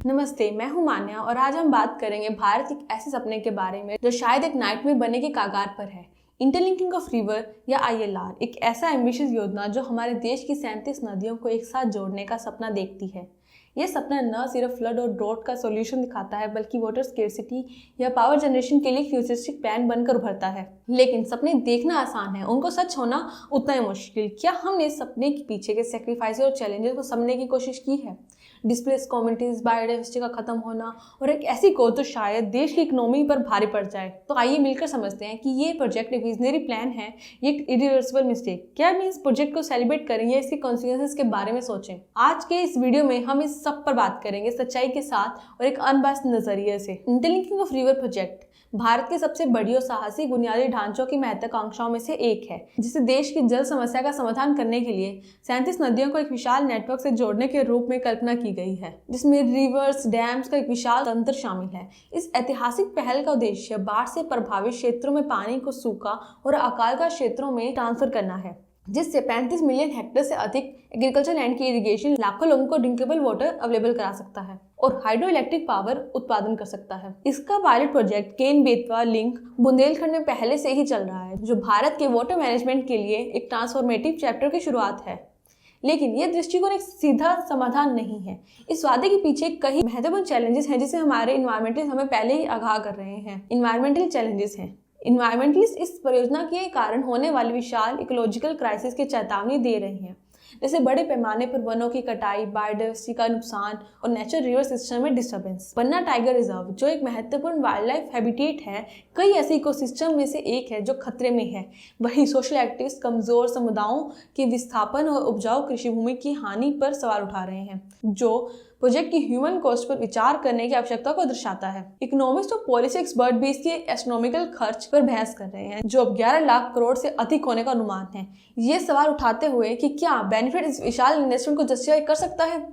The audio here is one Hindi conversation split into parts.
नमस्ते, मैं हूं मान्या और आज हम बात करेंगे भारत के एक ऐसे सपने के बारे में जो शायद एक नाइटमेयर बनने के कगार पर है। इंटरलिंकिंग ऑफ रिवर या ILR एक ऐसा एम्बिशियस योजना जो हमारे देश की 37 नदियों को एक साथ जोड़ने का सपना देखती है। यह सपना न सिर्फ फ्लड और ड्रॉट का सॉल्यूशन दिखाता है बल्कि वाटर स्केर्सिटी या पावर जनरेशन के लिए फ्यूचरिस्टिक प्लान बनकर उभरता है। लेकिन सपने देखना आसान है, उनको सच होना उतना ही मुश्किल। क्या हमने इस सपने के पीछे के सेक्रीफाइस और चैलेंजेस को समझने की कोशिश की है? डिस्प्लेस कम्युनिटीज, बायोडाइवर्सिटी का खत्म होना और एक ऐसी कोर्स जो शायद देश की इकोनॉमी पर भारी पड़ जाए। तो आइए मिलकर समझते हैं कि ये प्रोजेक्ट एक विजनरी प्लान है, ये एक इरिवर्सिबल मिस्टेक। क्या हम इस प्रोजेक्ट को सेलिब्रेट करें या इसके कॉन्सिक्वेंसेस के बारे में सोचें? आज के इस वीडियो में हम इस सब पर बात करेंगे सच्चाई के साथ और एक अनबायस्ड नजरिए से। Interlinking of river project Bharat के सबसे बड़ी और साहसी बुनियादी ढांचों की महत्वाकांक्षाओं में से एक है, जिसे देश की जल समस्या का समाधान करने के लिए 37 नदियों को एक विशाल नेटवर्क से जोड़ने के रूप में कल्पना की गई है, जिसमें रिवर्स, डैम्स का एक विशाल तंत्र शामिल है। इस ऐतिहासिक पहल का उद्देश्य बाढ़ से प्रभावित क्षेत्रों में पानी को सूखा और अकाल का क्षेत्रों में ट्रांसफर करना है, जिससे 35 मिलियन हेक्टेयर से अधिक एग्रीकल्चर लैंड की इरिगेशन लाखों लोगों को ड्रिंकेबल वाटर अवेलेबल करा सकता है और हाइड्रो इलेक्ट्रिक पावर उत्पादन कर सकता है। इसका pilot project Ken Betwa link Bundelkhand में पहले से ही चल रहा है, जो भारत के वाटर मैनेजमेंट के लिए एक ट्रांसफॉर्मेटिव चैप्टर की शुरुआत है। लेकिन यह दृष्टिकोण एक सीधा समाधान नहीं है। इस वादे के पीछे कई महत्वपूर्ण चैलेंजेस हैं, जिसे हमारे इन्वायरमेंटलिस्ट हमें पहले ही आगाह कर रहे हैं। इन्वायरमेंटल चैलेंजेस हैं। इन्वायरमेंटलिस्ट इस परियोजना के कारण होने वाले विशाल इकोलॉजिकल क्राइसिस की चेतावनी दे रहे हैं, जैसे बड़े पैमाने पर वनों की कटाई, बायोडाइवर्सिटी का नुकसान और नेचुरल रिवर सिस्टम में डिस्टर्बेंस। पन्ना टाइगर रिजर्व, जो एक महत्वपूर्ण वाइल्ड लाइफ हैबिटेट है, कई ऐसे इकोसिस्टम में से एक है जो खतरे में है। वहीं सोशल एक्टिविस्ट कमजोर समुदायों के विस्थापन और उपजाऊ कृषि भूमि की हानि पर सवाल उठा रहे हैं, जो प्रोजेक्ट की ह्यूमन कॉस्ट पर विचार करने की आवश्यकता को दर्शाता है। इकोनॉमिस्ट और पॉलिसी एक्सपर्ट भी इसके एस्ट्रोनॉमिकल खर्च पर बहस कर रहे हैं, जो अब 11 लाख करोड़ से अधिक होने का अनुमान है। ये सवाल उठाते हुए कि क्या बेनिफिट इस विशाल इन्वेस्टमेंट को जस्टिफाई कर सकता है।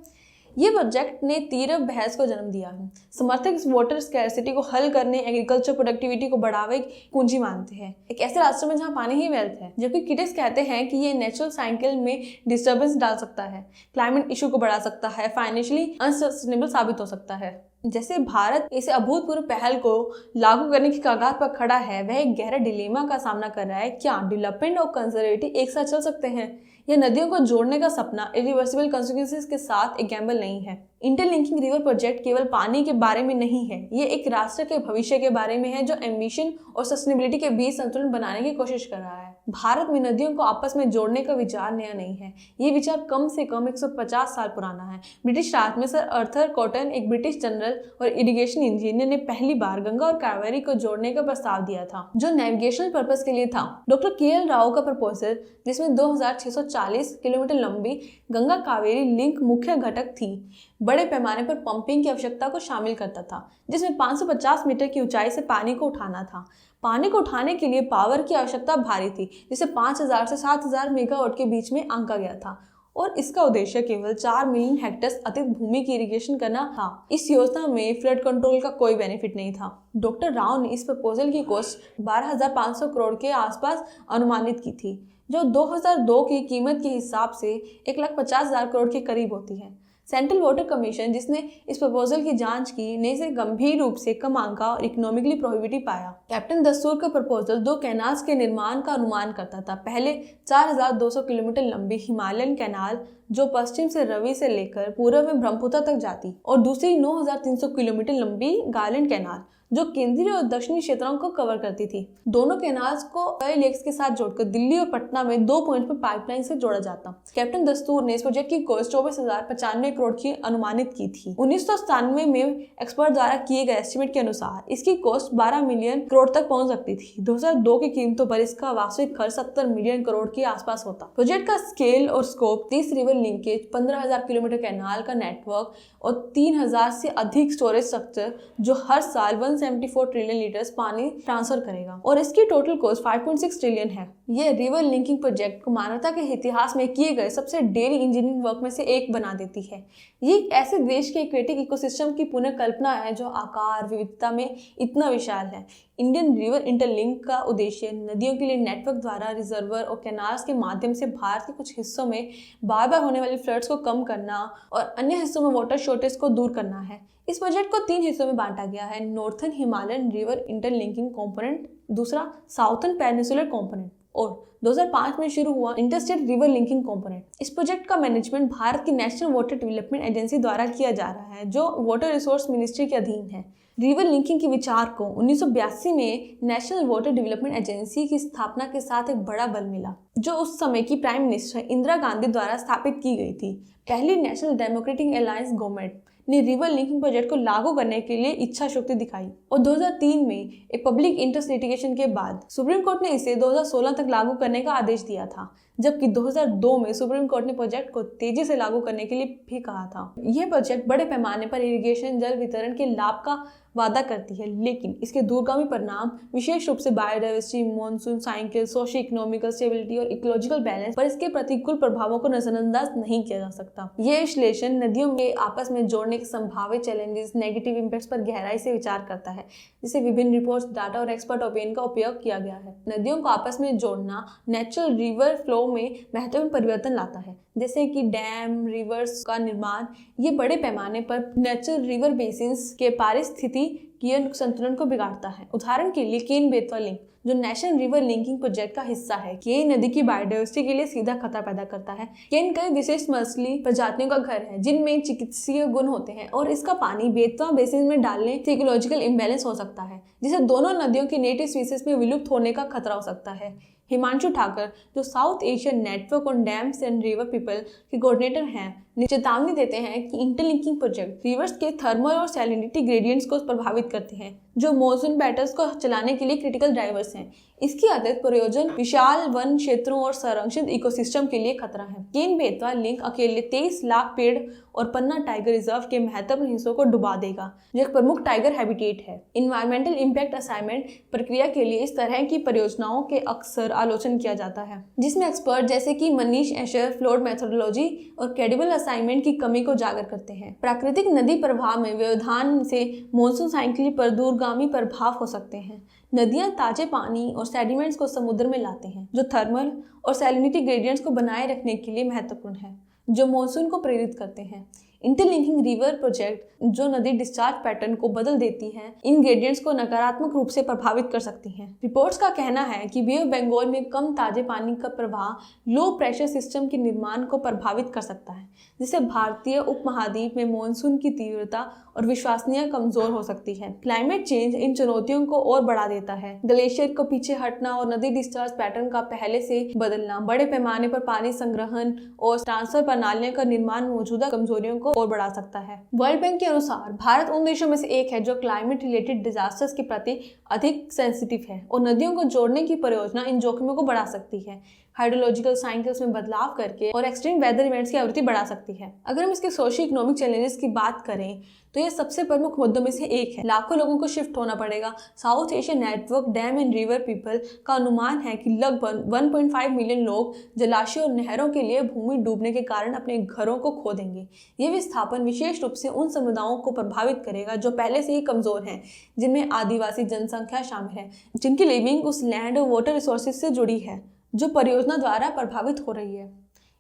ये प्रोजेक्ट ने तीव्र बहस को जन्म दिया है। समर्थक इस वाटर स्कैर्सिटी को हल करने, एग्रीकल्चर प्रोडक्टिविटी को बढ़ावे की कुंजी मानते हैं, एक ऐसे राष्ट्र में जहां पानी ही वेल्थ है। जबकि क्रिटिक्स कहते हैं कि ये नेचुरल साइकिल में डिस्टर्बेंस डाल सकता है, क्लाइमेट इशू को बढ़ा सकता है, फाइनेंशियली अनसस्टेनेबल साबित हो सकता है। जैसे भारत इसे अभूतपूर्व पहल को लागू करने की कगार पर खड़ा है, वह एक गहरा डिलेमा का सामना कर रहा है। क्या डेवलपमेंट और कंजर्वेटिव एक साथ चल सकते हैं? यह नदियों को जोड़ने का सपना इरिवर्सिबल कॉन्सिक्वेंसेस के साथ एक गैम्बल नहीं है। इंटरलिंकिंग रिवर प्रोजेक्ट केवल पानी के बारे में नहीं है, ये एक राष्ट्र के भविष्य के बारे में है, जो एम्बिशन और सस्टेनेबिलिटी के बीच संतुलन बनाने की कोशिश कर रहा है। भारत में नदियों को आपस में जोड़ने का विचार नया नहीं है। ये विचार कम से कम 150 साल पुराना है। ब्रिटिश राज में सर आर्थर कॉटन, एक ब्रिटिश जनरल और इरिगेशन इंजीनियर, ने पहली बार गंगा और कावेरी को जोड़ने का प्रस्ताव दिया था, जो नेविगेशनल पर्पस के लिए था। डॉक्टर KL राव का प्रपोजल, जिसमें 2640 किलोमीटर लंबी गंगा कावेरी लिंक मुख्य घटक थी, बड़े पैमाने पर पंपिंग की आवश्यकता को शामिल करता था, जिसमें 550 मीटर की ऊंचाई से पानी को उठाना था। पानी को उठाने के लिए पावर की आवश्यकता भारी थी, जिसे 5000 से 7000 मेगावाट के बीच में आंका गया था, और इसका उद्देश्य केवल 4 मिलियन हेक्टेयर अतिरिक्त भूमि की इरिगेशन करना था। इस योजना में फ्लड कंट्रोल का कोई बेनिफिट नहीं था। डॉक्टर राव ने इस प्रपोजल की कॉस्ट 12,500 करोड़ के आसपास अनुमानित की थी, जो 2002 की कीमत के हिसाब से 1,50,000 करोड़ के करीब होती है। सेंट्रल वाटर कमीशन, जिसने इस प्रपोजल की जांच की, ने इसे गंभीर रूप से कम आंका और इकोनॉमिकली प्रोहिबिटिव पाया। कैप्टन दस्तूर का प्रपोजल 2 कैनाल्स के निर्माण का अनुमान करता था। पहले 4200 किलोमीटर लंबी हिमालयन कैनाल, जो पश्चिम से रवि से लेकर पूर्व में ब्रह्मपुत्र तक जाती, और दूसरी 9300 किलोमीटर लंबी गायलैंड कैनाल, जो केंद्रीय और दक्षिणी क्षेत्रों को कवर करती थी। दोनों कैनाल्स को कई लेक्स के साथ जोड़कर दिल्ली और पटना में 2 पॉइंट पर पाइपलाइन से जोड़ा जाता। कैप्टन दस्तूर ने इस प्रोजेक्ट की कॉस्ट 24,095 करोड़ की अनुमानित की थी। 1997 में एक्सपर्ट द्वारा किए गए एस्टिमेट के अनुसार इसकी कॉस्ट 12 मिलियन करोड़ तक पहुंच सकती थी। 2002 की कीमतों पर इसका वास्तविक खर्च 70 मिलियन करोड़ के आसपास होता। प्रोजेक्ट का स्केल और scope 30 river linkage, 15,000 kilometre canal का नेटवर्क और 3,000 से अधिक स्टोरेज स्ट्रक्चर, जो हर साल 174 ट्रिलियन लीटर्स पानी ट्रांसफर करेगा, और इसकी टोटल कॉस्ट 5.6 ट्रिलियन है। यह रिवर लिंकिंग प्रोजेक्ट को मानवता के इतिहास में किए गए सबसे डेयरी इंजीनियरिंग वर्क में से एक बना देती है। ये एक ऐसे देश के एक्वेटिक इकोसिस्टम की पुनः कल्पना है जो आकार विविधता में इतना विशाल है। इंडियन रिवर इंटरलिंक का उद्देश्य नदियों के लिए नेटवर्क द्वारा रिजर्वर और कैनाल्स के माध्यम से भारत के कुछ हिस्सों में बार बार होने वाली फ्लड्स को कम करना और अन्य हिस्सों में वाटर शॉर्टेज को दूर करना है। इस प्रोजेक्ट को 3 हिस्सों में बांटा गया है, northern Himalayan river interlinking component, दूसरा साउथर्न पेनिनसुलर कंपोनेंट और 2005 में शुरू हुआ इंटरस्टेट रिवर लिंकिंग कंपोनेंट। इस प्रोजेक्ट का मैनेजमेंट भारत की नेशनल वाटर डेवलपमेंट एजेंसी द्वारा किया जा रहा है, जो वाटर रिसोर्स मिनिस्ट्री के अधीन है। रिवर लिंकिंग के विचार को 1982 में नेशनल वाटर डेवलपमेंट एजेंसी की स्थापना के साथ एक बड़ा बल मिला, जो उस समय की प्राइम मिनिस्टर इंदिरा गांधी द्वारा स्थापित की गई थी। पहली नेशनल डेमोक्रेटिक अलायंस गवर्नमेंट ने रिवर लिंकिंग प्रोजेक्ट को लागू करने के लिए इच्छा शक्ति दिखाई और 2003 में एक पब्लिक इंटरेस्ट लिटिगेशन के बाद सुप्रीम कोर्ट ने इसे 2016 तक लागू करने का आदेश दिया था, जबकि 2002 में सुप्रीम कोर्ट ने प्रोजेक्ट को तेजी से लागू करने के लिए भी कहा था। यह प्रोजेक्ट बड़े पैमाने पर इरिगेशन जल वितरण के लाभ का वादा करती है, लेकिन इसके दूरगामी परिणाम विशेष रूप से biodiversity, monsoon cycle, socio economical stability और इकोलॉजिकल बैलेंस पर इसके प्रतिकूल प्रभावों को नजरअंदाज नहीं किया जा सकता। यह विश्लेषण नदियों के आपस में जोड़ने के संभावित चैलेंजेस, नेगेटिव इम्पैक्ट्स पर गहराई से विचार करता है, जिसे विभिन्न रिपोर्ट्स, डाटा और एक्सपर्ट ओपिनियन का उपयोग किया गया है। नदियों को आपस में जोड़ना नेचुरल रिवर फ्लो में महत्वपूर्ण परिवर्तन लाता है, जैसे कि डैम, रिवर्स का निर्माण। ये बड़े पैमाने पर नेचुरल रिवर बेसिन्स के पारिस्थितिकीय संतुलन को बिगाड़ता है। उदाहरण के लिए केन बेतवा लिंक, जो नेशनल रिवर लिंकिंग प्रोजेक्ट का हिस्सा है, केन नदी की बायोडाइवर्सिटी के लिए सीधा खतरा पैदा करता है। केन कई विशेष मछली प्रजातियों का घर है, जिनमें चिकित्सीय गुण होते हैं और इसका पानी बेतवा बेसिन में डालने से इकोलॉजिकल इम्बैलेंस हो सकता है, जिससे दोनों नदियों की नेटिव स्पीसीज में विलुप्त होने का खतरा हो सकता है। हिमांशु ठाकर, जो south Asian network on dams and river people के कोऑर्डिनेटर हैं, चेतावनी देते हैं कि इंटरलिंकिंग प्रोजेक्ट रिवर्स के थर्मल और सैलिनिटी ग्रेडियंट्स को प्रभावित करते हैं, जो मॉनसून पैटर्न्स को चलाने के लिए क्रिटिकल ड्राइवर्स हैं। इसकी अतिरिक्त प्रयोजन विशाल वन क्षेत्रों और संरक्षित इकोसिस्टम के लिए खतरा है। केन बेतवा लिंक अकेले 23 लाख पेड़ और पन्ना टाइगर रिजर्व के महत्वपूर्ण हिस्सों को डुबा देगा, जो एक प्रमुख टाइगर हैबिटेट है। इन्वायरमेंटल इम्पैक्ट असाइनमेंट प्रक्रिया के लिए इस तरह की परियोजनाओं के अक्सर आलोचन किया जाता है, जिसमें एक्सपर्ट जैसे कि मनीष एशर फ्लोड मेथोडोलॉजी और क्रेडिबल असाइनमेंट की कमी को उजागर करते हैं। प्राकृतिक नदी प्रवाह में व्यवधान से मॉनसून साइकिल पर दूरगामी प्रभाव हो सकते हैं। नदियां ताजे पानी और सेडिमेंट्स को समुद्र में लाते हैं, जो थर्मल और सैलिनिटी ग्रेडियंट्स को बनाए रखने के लिए महत्वपूर्ण है, जो मॉनसून को प्रेरित करते हैं। इंटरलिंकिंग रिवर प्रोजेक्ट, जो नदी डिस्चार्ज पैटर्न को बदल देती हैं, इन ग्रेडियंट्स को नकारात्मक रूप से प्रभावित कर सकती हैं। रिपोर्ट्स का कहना है कि बे ऑफ बंगाल में कम ताजे पानी का प्रवाह लो प्रेशर सिस्टम के निर्माण को प्रभावित कर सकता है, जिससे भारतीय उपमहाद्वीप में मॉनसून की तीव्रता और विश्वसनीयता कमजोर हो सकती है। क्लाइमेट चेंज इन चुनौतियों को और बढ़ा देता है। ग्लेशियर को पीछे हटना और नदी डिस्चार्ज पैटर्न का पहले से बदलना, बड़े पैमाने पर पानी संग्रहण और ट्रांसफर प्रणालियों का निर्माण मौजूदा कमजोरियों को और बढ़ा सकता है। वर्ल्ड बैंक के अनुसार भारत उन देशों में से एक है जो क्लाइमेट रिलेटेड डिजास्टर्स के प्रति अधिक सेंसिटिव है और नदियों को जोड़ने की परियोजना इन जोखिमों को बढ़ा सकती है, हाइड्रोलॉजिकल साइकिल्स में बदलाव करके और एक्सट्रीम वेदर इवेंट्स की आवृत्ति बढ़ा सकती है। अगर हम इसके सोशियो इकोनॉमिक चैलेंजेस की बात करें तो ये सबसे प्रमुख मुद्दों में से एक है। लाखों लोगों को शिफ्ट होना पड़ेगा। South Asian network dam and river people का अनुमान है कि लगभग 1.5 मिलियन लोग जलाशयों और नहरों के लिए भूमि डूबने के कारण अपने घरों को खो देंगे। ये विस्थापन विशेष रूप से उन समुदायों को प्रभावित करेगा जो पहले से ही कमजोर हैं, जिनमें आदिवासी जनसंख्या शामिल है, जिनकी लिविंग उस लैंड और वाटर रिसोर्सेज से जुड़ी है जो परियोजना द्वारा प्रभावित हो रही है।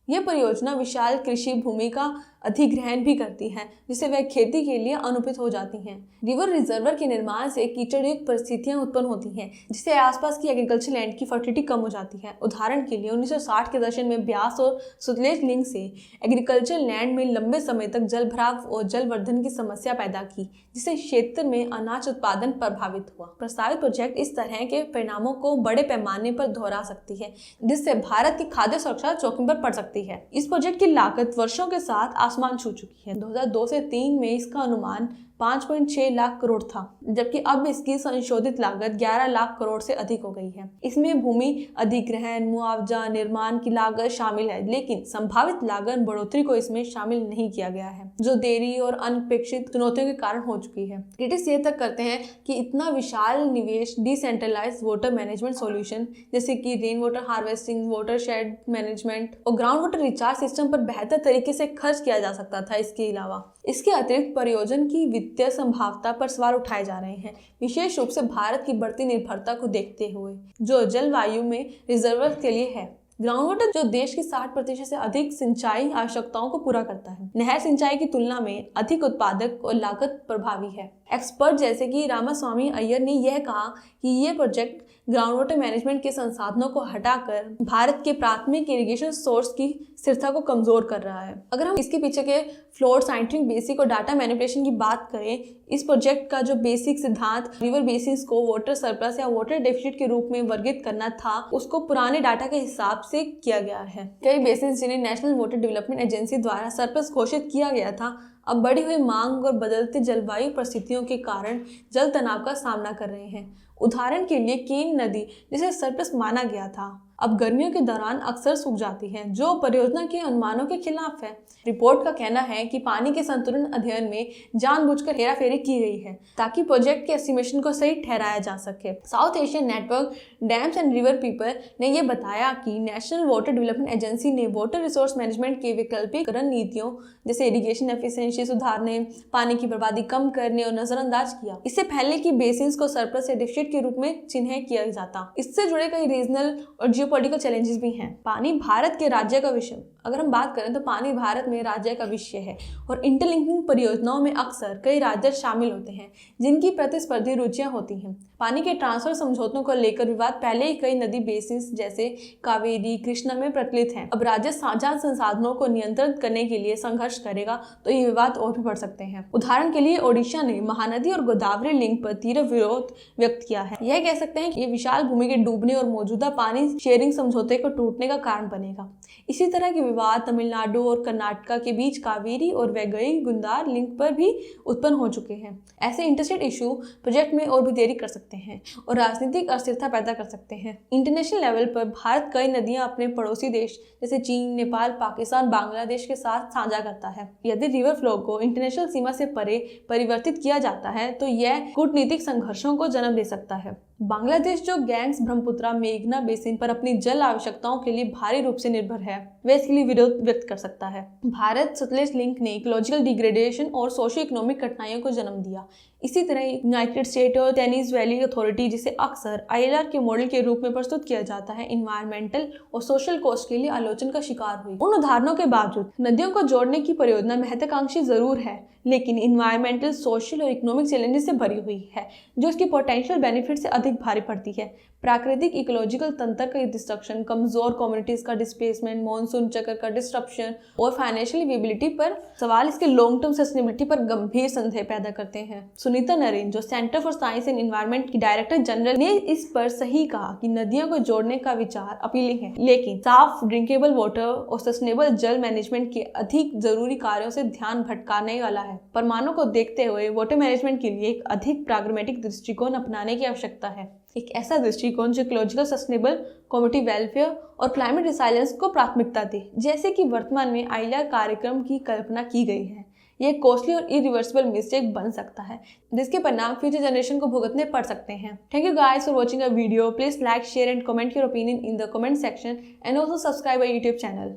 यह परियोजना विशाल कृषि भूमि का अधिग्रहण भी करती है, जिससे वह खेती के लिए अनुपयुक्त हो जाती हैं। रिवर रिजर्वर के निर्माण से कीचड़युक्त परिस्थितियां उत्पन्न होती हैं, जिससे आसपास की एग्रीकल्चर लैंड की फर्टिलिटी कम हो जाती है। उदाहरण के लिए 1960 के दशक में ब्यास और सुतलेज लिंक से एग्रीकल्चर लैंड में लंबे समय तक जलभराव और जलवर्धन की समस्या पैदा की, जिससे क्षेत्र में अनाज उत्पादन प्रभावित हुआ। प्रस्तावित प्रोजेक्ट इस तरह के परिणामों को बड़े पैमाने पर दोहरा सकती है, जिससे भारत की खाद्य सुरक्षा जोखिम पर पड़ सकती है। इस प्रोजेक्ट की लागत वर्षों के साथ आसमान छू चुकी है। 2002 से 2003 में इसका अनुमान 5.6 लाख करोड़ था, जबकि अब इसकी संशोधित लागत 11 लाख करोड़ से अधिक हो गई है। इसमें भूमि अधिग्रहण, मुआवजा, निर्माण की लागत शामिल है, लेकिन संभावित लागत बढ़ोतरी को इसमें शामिल नहीं किया गया है, जो देरी और अनपेक्षित चुनौतियों के कारण हो चुकी है। क्रिटिक्स ये तक करते हैं कि इतना विशाल निवेश डिसेंट्रलाइज्ड वाटर मैनेजमेंट सॉल्यूशन जैसे कि rain water harvesting, water shade management और ग्राउंड वाटर रिचार्ज सिस्टम पर बेहतर तरीके से खर्च किया जा सकता था। इसके अलावा इसके अतिरिक्त परियोजना की वित्तीय संभावना पर सवाल उठाए जा रहे हैं, विशेष रूप से भारत की बढ़ती निर्भरता को देखते हुए जो जलवायु में रिजर्वर के लिए है। ग्राउंड वाटर जो देश की 60% से अधिक सिंचाई आवश्यकताओं को पूरा करता है, नहर सिंचाई की तुलना में अधिक उत्पादक और लागत प्रभावी है। एक्सपर्ट जैसे कि रामास्वामी अय्यर ने यह कहा कि ये प्रोजेक्ट ग्राउंड वाटर मैनेजमेंट के संसाधनों को हटाकर भारत के प्राथमिक इरिगेशन सोर्स की स्थिरता को कमजोर कर रहा है। अगर हम इसके पीछे के फ्लोड, साइंटिफिक बेसिक और डाटा मैनिपुलेशन की बात करें, इस प्रोजेक्ट का जो बेसिक सिद्धांत रिवर बेसिन्स को वाटर सरप्लस या वाटर डेफिसिट के रूप में वर्गीकृत करना था, उसको पुराने डाटा के हिसाब से किया गया है। कई बेसिन्स जिन्हें नेशनल वाटर डेवलपमेंट एजेंसी द्वारा सरप्लस घोषित किया गया था, अब बढ़ी हुई मांग और बदलते जलवायु परिस्थितियों के कारण जल तनाव का सामना कर रहे हैं। उदाहरण के लिए केन नदी, जिसे सरप्लस माना गया था, अब गर्मियों के दौरान अक्सर सूख जाती है, जो परियोजना के अनुमानों के खिलाफ है। रिपोर्ट का कहना है कि पानी के संतुलन अध्ययन में जानबूझकर हेराफेरी की गई है ताकि प्रोजेक्ट के एस्टिमेशन को सही ठहराया जा सके। South Asian network dams and river people ने यह बताया कि नेशनल वाटर डेवलपमेंट एजेंसी ने वाटर रिसोर्स मैनेजमेंट के वैकल्पिक रणनीतियों जैसे इरिगेशन एफिशिएंसी सुधारने, पानी की बर्बादी कम करने और नजरअंदाज किया, इससे पहले कि बेसिन्स को सरप्लस या डेफिसिट के रूप में चिन्हित किया जाता। इससे जुड़े कई रीजनल और जियोपॉलिटिकल चैलेंजेस भी हैं। पानी भारत के राज्य का विषय, अगर हम बात करें तो पानी भारत में राज्य का विषय है और इंटरलिंकिंग परियोजनाओं में अक्सर कई राज्य शामिल होते हैं जिनकी प्रतिस्पर्धी रुचियां होती हैं। पानी के ट्रांसफर समझौतों को लेकर विवाद पहले ही कई नदी बेसिन्स जैसे कावेरी, कृष्णा में प्रचलित हैं। अब राज्य साझा संसाधनों को नियंत्रित करने के लिए संघर्ष करेगा तो ये विवाद और भी बढ़ सकते हैं। उदाहरण के लिए ओडिशा ने महानदी और गोदावरी लिंक पर तीव्र विरोध व्यक्त किया है। यह कह सकते हैं कि ये विशाल भूमि के डूबने और मौजूदा पानी शेयरिंग समझौते को टूटने का कारण बनेगा। इसी तरह के विवाद तमिलनाडु और कर्नाटक के बीच कावेरी और वैगई गुंदार लिंक पर भी उत्पन्न हो चुके हैं। ऐसे इंटरस्टेट इशू प्रोजेक्ट में और भी देरी कर सकते हैं और राजनीतिक अस्थिरता पैदा कर सकते हैं। इंटरनेशनल लेवल पर भारत कई नदियां अपने पड़ोसी देश जैसे चीन, नेपाल, पाकिस्तान, बांग्लादेश के साथ साझा करता है। यदि रिवर फ्लो को इंटरनेशनल सीमा से परे परिवर्तित किया जाता है तो यह कूटनीतिक संघर्षों को जन्म दे सकता है। बांग्लादेश जो गैंग्स, ब्रह्मपुत्रा, मेघना बेसिन पर अपनी जल आवश्यकताओं के लिए भारी रूप से निर्भर है, वे इसके लिए विरोध व्यक्त कर सकता है। भारत सतलुज लिंक ने इकोलॉजिकल डिग्रेडेशन और सोशियो इकोनॉमिक कठिनाइयों को जन्म दिया। इसी तरह यूनाइटेड स्टेट और टेनिस वैली अथॉरिटी, जिसे अक्सर ILR के मॉडल के रूप में प्रस्तुत किया जाता है, इन्वायरमेंटल और सोशल कॉस्ट के लिए आलोचना का शिकार हुई। उन उदाहरणों के बावजूद नदियों को जोड़ने की परियोजना महत्वाकांक्षी जरूर है, लेकिन इन्वायरमेंटल, सोशल और इकोनॉमिक चैलेंजेस से भरी हुई है जो इसकी पोटेंशियल बेनिफिट से अधिक भारी पड़ती है। प्राकृतिक इकोलॉजिकल तंत्र का डिस्ट्रक्शन, कमजोर कम्युनिटीज का डिस्प्लेसमेंट, मॉनसून चक्र का डिस्ट्रप्शन और फाइनेंशियल विएबिलिटी पर सवाल इसके लॉन्ग टर्म सस्टेनेबिलिटी पर गंभीर संदेह पैदा करते हैं। सुनीता नरेन, जो centre for science and environment की डायरेक्टर जनरल, ने इस पर सही कहा कि नदियों को जोड़ने का विचार अपीलिंग है, लेकिन साफ ड्रिंकेबल वाटर और सस्टेनेबल जल मैनेजमेंट के अधिक जरूरी कार्यों से ध्यान भटकाने वाला है। परमाणु को देखते हुए वाटर मैनेजमेंट के लिए एक अधिक प्राग्मेटिक दृष्टिकोण अपनाने की आवश्यकता है। एक ऐसा दृष्टिकोण जो इकोलॉजिकल सस्टेनेबल, कम्युनिटी वेलफेयर और क्लाइमेट रिसाइलेंस को प्राथमिकता दे, जैसे कि वर्तमान में ILR कार्यक्रम की कल्पना की गई है। ये कॉस्टली और इरिवर्सिबल मिस्टेक बन सकता है जिसके परिणाम फ्यूचर जनरेशन को भुगतने पड़ सकते हैं। Thank you guys for watching a video. Please like, share and comment your opinion in the comment section and also subscribe our YouTube channel.